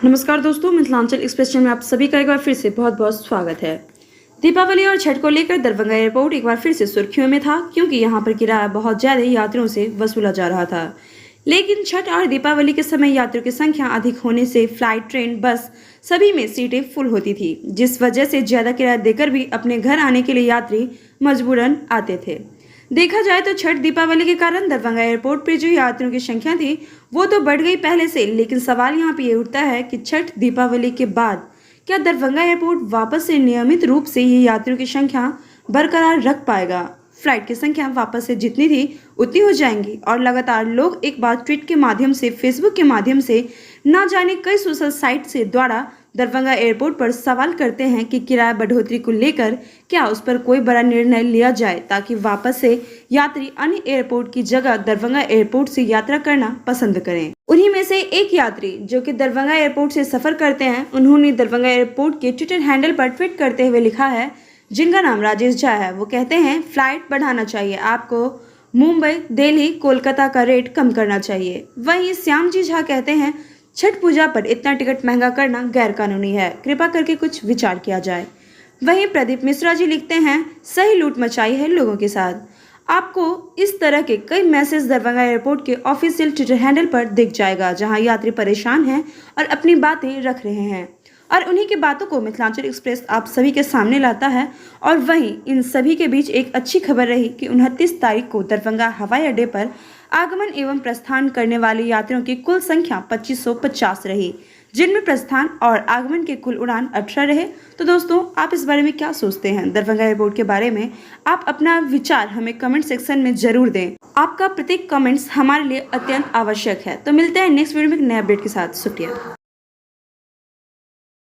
नमस्कार दोस्तों, Mithilanchal express channel में आप सभी का एक बार फिर से बहुत बहुत स्वागत है। दीपावली और छठ को लेकर दरभंगा एयरपोर्ट एक बार फिर से सुर्खियों में था, क्योंकि यहां पर किराया बहुत ज्यादा यात्रियों से वसूला जा रहा था। लेकिन छठ और दीपावली के समय यात्रियों की संख्या अधिक होने से फ्लाइट, ट्रेन, बस सभी में सीटें फुल होती थी, जिस वजह से ज्यादा किराया देकर भी अपने घर आने के लिए यात्री मजबूरन आते थे। देखा जाए तो छठ दीपावली के कारण दरभंगा एयरपोर्ट पर जो यात्रियों की संख्या थी वो तो बढ़ गई पहले से, लेकिन सवाल यहाँ पे ये उठता है कि छठ दीपावली के बाद क्या दरभंगा एयरपोर्ट वापस से नियमित रूप से ये यात्रियों की संख्या बरकरार रख पाएगा। फ्लाइट की संख्या वापस से जितनी थी उतनी हो जाएंगी और लगातार लोग एक बार ट्वीट के माध्यम से, फेसबुक के माध्यम से, ना जाने कई सोशल साइट से द्वारा दरभंगा एयरपोर्ट पर सवाल करते हैं कि किराया बढ़ोतरी को लेकर क्या उस पर कोई बड़ा निर्णय लिया जाए, ताकि वापस से यात्री अन्य एयरपोर्ट की जगह दरभंगा एयरपोर्ट से यात्रा करना पसंद करें। उन्हीं में से एक यात्री जो कि दरभंगा एयरपोर्ट से सफर करते हैं, उन्होंने दरभंगा एयरपोर्ट के ट्विटर हैंडल पर ट्वीट करते हुए लिखा है, जिनका नाम राजेश झा है। वो कहते हैं, फ्लाइट बढ़ाना चाहिए, आपको मुंबई, दिल्ली, कोलकाता का रेट कम करना चाहिए। वहीं श्याम जी झा कहते हैं, छठ पूजा पर इतना टिकट महंगा करना गैर कानूनी है, कृपा करके कुछ विचार किया जाए। वहीं प्रदीप मिश्रा जी लिखते हैं, सही लूट मचाई है लोगों के साथ। आपको इस तरह के कई मैसेज दरभंगा एयरपोर्ट के ऑफिशियल ट्विटर हैंडल पर दिख जाएगा, जहां यात्री परेशान हैं और अपनी बातें रख रहे हैं, और उन्हीं की बातों को मिथिलांचल एक्सप्रेस आप सभी के सामने लाता है। और वहीं इन सभी के बीच एक अच्छी खबर रही कि 29 तारीख को दरभंगा हवाई अड्डे पर आगमन एवं प्रस्थान करने वाले यात्रियों की कुल संख्या 2550 रही, जिनमें प्रस्थान और आगमन के कुल उड़ान 18 रहे। तो दोस्तों, आप इस बारे में क्या सोचते हैं दरभंगा एयरपोर्ट के बारे में? आप अपना विचार हमें कमेंट सेक्शन में जरूर दें। आपका प्रत्येक कमेंट्स हमारे लिए अत्यंत आवश्यक है। तो मिलते हैं नेक्स्ट वीडियो में एक नए अपडेट के साथ। शुक्रिया।